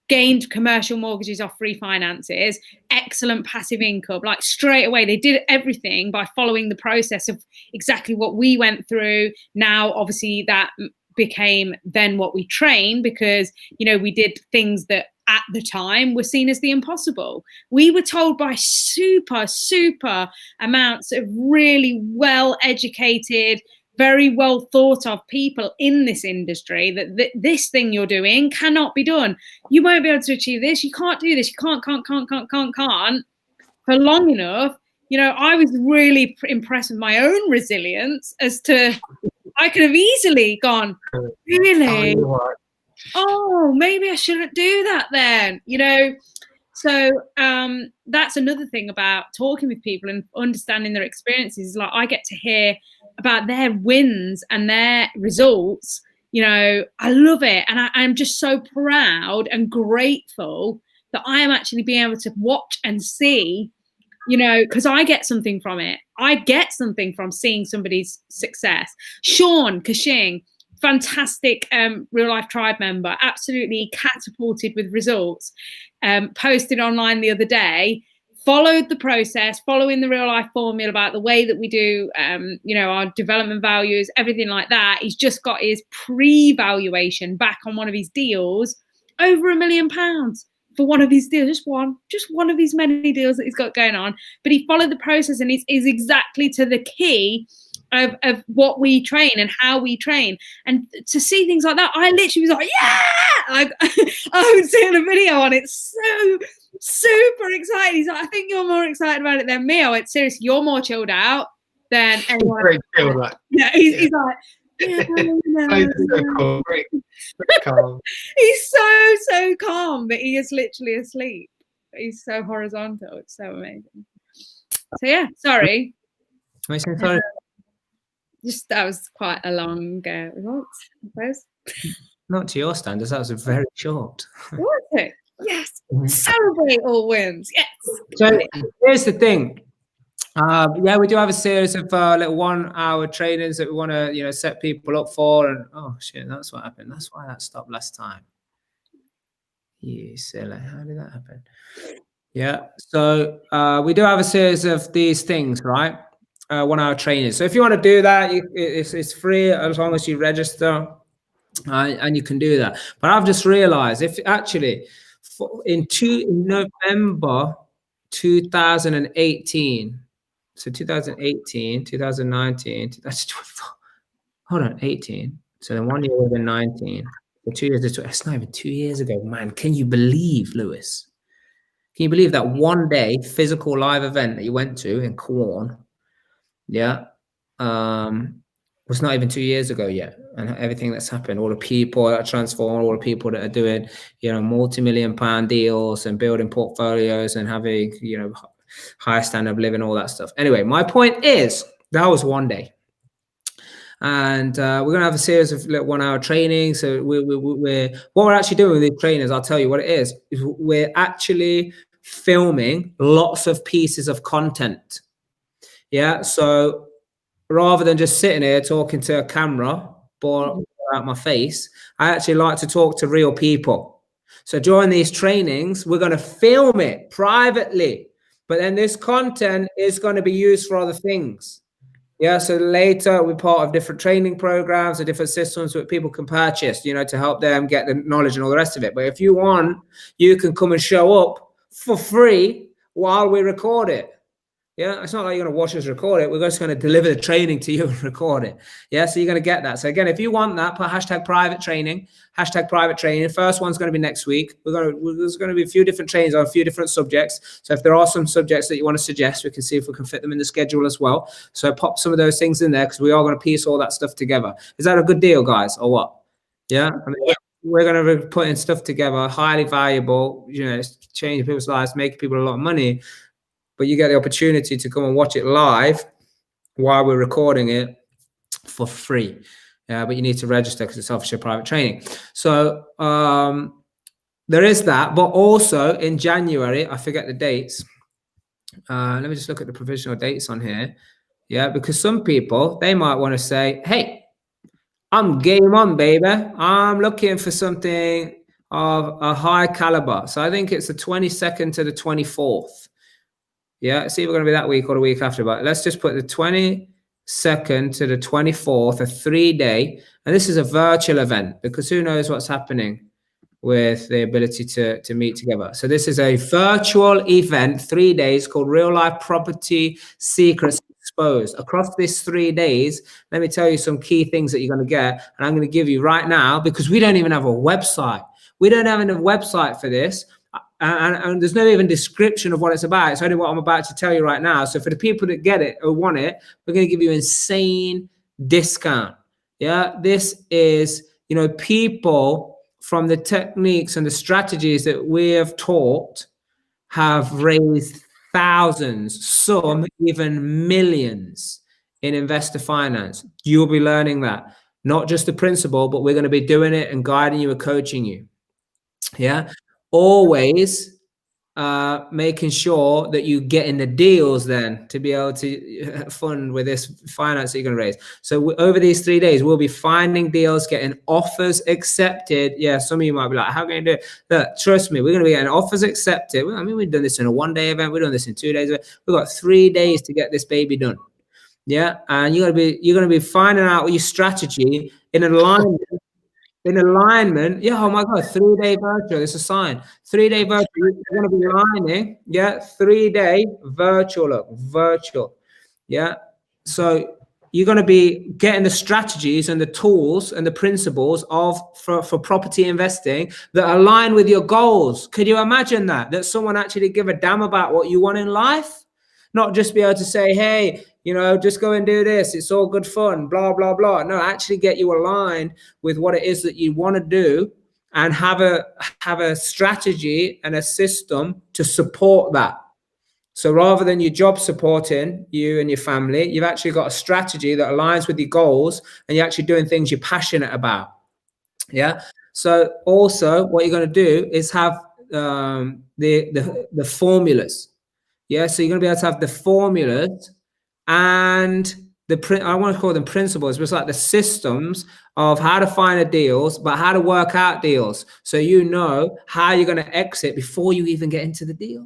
gained commercial mortgages off refinances, excellent passive income, like straight away. They did everything by following the process of exactly what we went through. Now, obviously, that became then what we train, because, you know, we did things that at the time were seen as the impossible. We were told by super amounts of really well-educated, very well thought of people in this industry that this thing you're doing cannot be done. You won't be able to achieve this. You can't do this. You can't for long enough. You know, I was really impressed with my own resilience as to I could have easily gone, really? Oh, maybe I shouldn't do that then, you know. So that's another thing about talking with people and understanding their experiences. Like I get to hear about their wins and their results. You know, I love it. And I'm just so proud and grateful that I am actually being able to watch and see, you know, because I get something from it. I get something from seeing somebody's success. Sean Cushing, fantastic Real Life Tribe member, absolutely catapulted with results, posted online the other day, followed the process, following the Real Life formula about the way that we do, you know, our development values, everything like that. He's just got his pre-valuation back on one of his deals, over £1 million for one of his deals, just one of his many deals that he's got going on. But he followed the process, and is exactly to the key of what we train and how we train. And to see things like that, I literally was like, yeah! I was seeing a video on it, so super excited. He's like, I think you're more excited about it than me. I went, seriously, you're more chilled out than anyone. Very chilled, right? Yeah, he's like, yeah, He's so cool. Very calm. He's so calm, but he is literally asleep. He's so horizontal. It's so amazing. So yeah, sorry. Sorry. Just that was quite a long result, I suppose. Not to your standards, that was very short. Was it? Yes. Celebrate all wins. Yes. So here's the thing. Yeah, we do have a series of little 1 hour trainings that we want to, set people up for. And oh shit, that's what happened. That's why that stopped last time. You silly. How did that happen? Yeah. So we do have a series of these things, right? 1 hour training. So if you want to do that, it's free as long as you register, and you can do that. But I've just realized if actually in November 2018, so 2018, 2019, that's 24. Hold on, 18. So then 1 year would have been 19. So 2 years, it's not even 2 years ago, man. Can you believe, Lewis? Can you believe that one day physical live event that you went to in Corn, was not even 2 years ago yet? And everything that's happened, all the people that are transformed, all the people that are doing, multi-million-pound deals and building portfolios and having, higher standard of living, all that stuff. Anyway, my point is that was one day. And we're going to have a series of 1 hour training. So what we're actually doing with these trainers, I'll tell you what it is we're actually filming lots of pieces of content. Yeah. So rather than just sitting here talking to a camera or out my face, I actually like to talk to real people. So during these trainings, we're going to film it privately, but then this content is going to be used for other things. Yeah, so later we're part of different training programs or different systems that people can purchase, to help them get the knowledge and all the rest of it. But if you want, you can come and show up for free while we record it. Yeah, it's not like you're going to watch us record it. We're just going to deliver the training to you and record it. Yeah, so you're going to get that. So again, if you want that, put hashtag private training. First one's going to be next week. There's going to be a few different trainings on a few different subjects. So if there are some subjects that you want to suggest, we can see if we can fit them in the schedule as well. So pop some of those things in there because we are going to piece all that stuff together. Is that a good deal, guys, or what? Yeah. We're going to be putting stuff together, highly valuable, changing people's lives, making people a lot of money. But you get the opportunity to come and watch it live while we're recording it for free. But you need to register because it's obviously private training. So there is that. But also in January, I forget the dates. Let me just look at the provisional dates on here. Yeah, because some people, they might want to say, hey, I'm game on, baby. I'm looking for something of a high caliber. So I think it's the 22nd to the 24th. Yeah, it's either going to be that week or the week after, but let's just put the 22nd to the 24th, a 3-day. And this is a virtual event because who knows what's happening with the ability to meet together. So this is a virtual event, 3 days, called Real Life Property Secrets Exposed. Across these 3 days, let me tell you some key things that you're going to get. And I'm going to give you right now because we don't even have a website. We don't have a website for this. And there's no even description of what it's about. It's only what I'm about to tell you right now. So for the people that get it or want it, we're going to give you insane discount. Yeah, this is, people from the techniques and the strategies that we have taught have raised thousands, some even millions in investor finance. You'll be learning that, not just the principle, but we're going to be doing it and guiding you and coaching you. Yeah. Always making sure that you get in the deals then to be able to fund with this finance that you're going to raise. So over these 3 days, we'll be finding deals, getting offers accepted. Yeah, some of you might be like, how can you do it? Look, trust me, we're going to be getting offers accepted. I mean, we've done this in a 1-day event. We've done this in 2 days. We've got 3 days to get this baby done. Yeah, and you're going to be finding out your strategy in alignment. Yeah, oh my God, 3-day virtual. It's a sign. 3-day virtual. You're going to be lining. Yeah, 3-day virtual. Yeah. So you're going to be getting the strategies and the tools and the principles for property investing that align with your goals. Could you imagine that someone actually give a damn about what you want in life? Not just be able to say, hey, just go and do this. It's all good fun, blah, blah, blah. No, actually get you aligned with what it is that you want to do and have a strategy and a system to support that. So rather than your job supporting you and your family, you've actually got a strategy that aligns with your goals, and you're actually doing things you're passionate about. Yeah. So also what you're going to do is have the formulas. Yeah. So you're going to be able to have the formulas and I want to call them principles, but it's like the systems of how to find the deals, but how to work out deals. So you know how you're going to exit before you even get into the deal.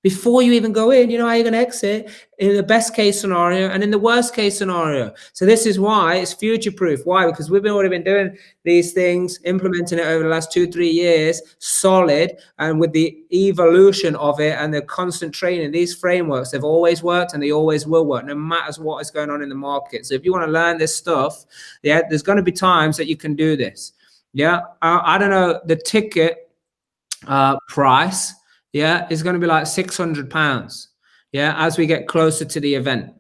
Before you even go in, you know how you're going to exit in the best case scenario and in the worst case scenario. So this is why it's future proof. Why? Because we've already been doing these things, implementing it over the last 2-3 years, solid, and with the evolution of it and the constant training, these frameworks, they've always worked and they always will work, no matter what is going on in the market. So if you want to learn this stuff, yeah, there's going to be times that you can do this. Yeah, I don't know the ticket price. Yeah, it's going to be like £600. Yeah, as we get closer to the event.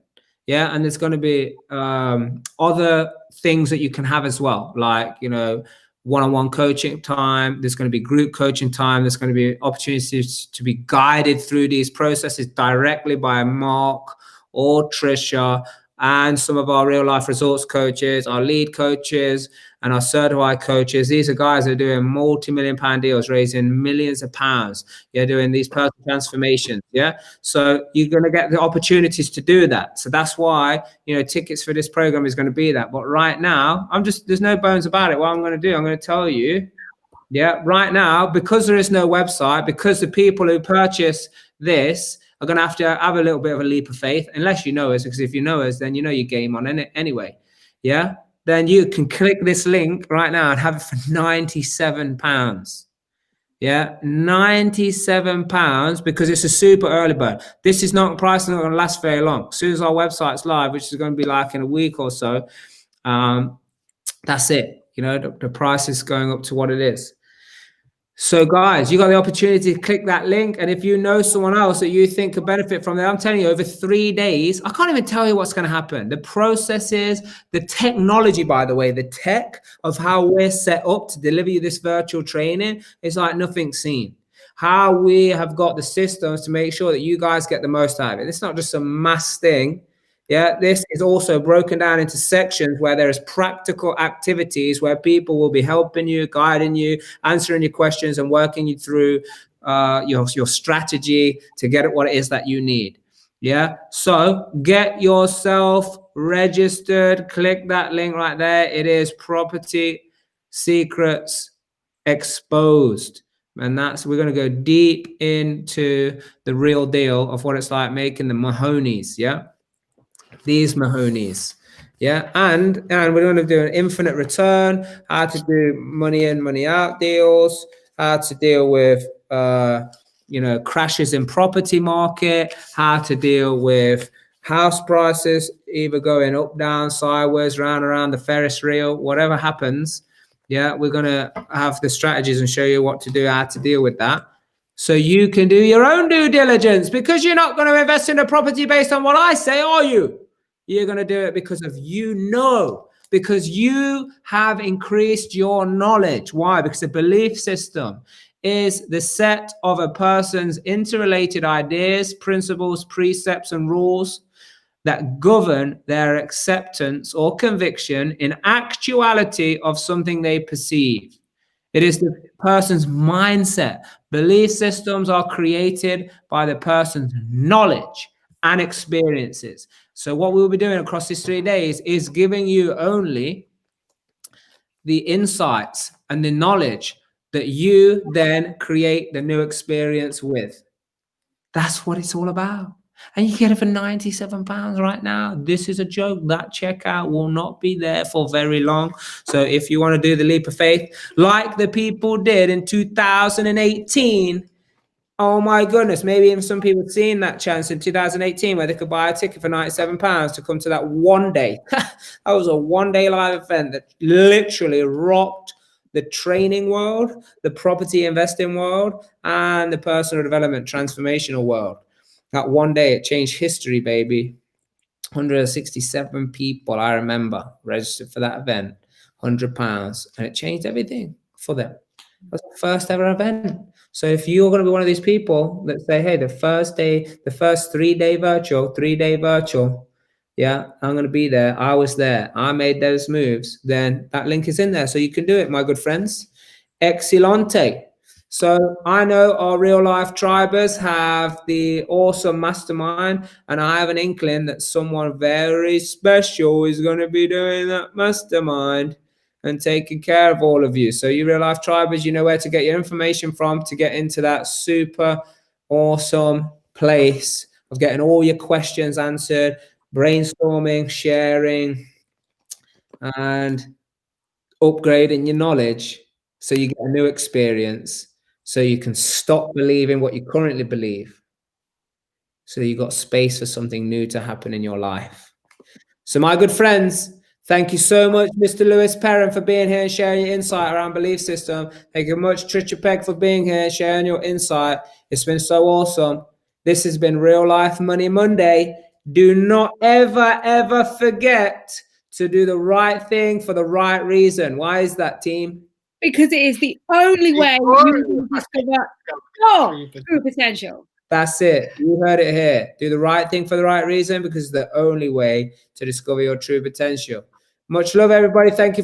Yeah, and there's going to be other things that you can have as well, like, you know, one-on-one coaching time. There's going to be group coaching time. There's going to be opportunities to be guided through these processes directly by Mark or Trisha and some of our real life results coaches, our lead coaches, and our certified coaches. These are guys that are doing multi-million-pound deals, raising millions of pounds. Yeah, doing these personal transformations. Yeah, so you're going to get the opportunities to do that. So that's why, you know, tickets for this program is going to be that. But right now, there's no bones about it. What I'm going to do, I'm going to tell you. Yeah, right now, because there is no website, because the people who purchase this are going to have a little bit of a leap of faith, unless you know us, because if you know us, then you know your game on it anyway. Yeah, then you can click this link right now and have it for £97. Yeah, £97, because it's a super early bird. This is not price, not going to last very long. As soon as our website's live, which is going to be like in a week or so, that's it. You know, the price is going up to what it is. So guys, you got the opportunity to click that link. And if you know someone else that you think could benefit from it, I'm telling you, over 3 days, I can't even tell you what's going to happen. The processes, the technology, by the way, the tech of how we're set up to deliver you this virtual training is like nothing seen. How we have got the systems to make sure that you guys get the most out of it. It's not just a mass thing. Yeah, this is also broken down into sections where there is practical activities where people will be helping you, guiding you, answering your questions, and working you through your strategy to get at what it is that you need. Yeah, so get yourself registered. Click that link right there. It is Property Secrets Exposed. And we're going to go deep into the real deal of what it's like making the Mahonies. Yeah. These Mahonies, yeah, and we're going to do an infinite return, how to do money in, money out deals, how to deal with you know, crashes in property market, how to deal with house prices either going up, down, sideways, round, around the Ferris wheel, whatever happens. Yeah, we're going to have the strategies and show you what to do, how to deal with that. So you can do your own due diligence, because you're not going to invest in a property based on what I say, are you? You're going to do it because of because you have increased your knowledge. Why? Because the belief system is the set of a person's interrelated ideas, principles, precepts, and rules that govern their acceptance or conviction in actuality of something they perceive. It is the person's mindset. Belief systems are created by the person's knowledge and experiences. So what we'll be doing across these 3 days is giving you only the insights and the knowledge that you then create the new experience with. That's what it's all about. And you get it for £97 right now. This is a joke. That checkout will not be there for very long. So if you want to do the leap of faith, like the people did in 2018, oh my goodness, maybe even some people seen that chance in 2018 where they could buy a ticket for £97 to come to that one day. That was a one-day live event that literally rocked the training world, the property investing world, and the personal development transformational world. That one day, it changed history, baby. 167 people, I remember, registered for that event, £100, and it changed everything for them. That's the first ever event. So if you're going to be one of these people that say, hey, the first 3-day virtual, yeah, I'm going to be there. I was there. I made those moves. Then that link is in there. So you can do it, my good friends. Excellente. So I know our real life tribers have the awesome mastermind, and I have an inkling that someone very special is going to be doing that mastermind and taking care of all of you. So you real life tribers, you know where to get your information from to get into that super awesome place of getting all your questions answered, brainstorming, sharing, and upgrading your knowledge so you get a new experience, so you can stop believing what you currently believe, so you got space for something new to happen in your life. So my good friends, thank you so much, Mr. Lewis Perrin, for being here and sharing your insight around belief system. Thank you much, Trisha Pegg, for being here and sharing your insight. It's been so awesome. This has been Real Life Money Monday. Do not ever, ever forget to do the right thing for the right reason. Why is that, team? Because it is the only way you can discover your true potential. That's it. You heard it here. Do the right thing for the right reason, because it's the only way to discover your true potential. Much love, everybody. Thank you for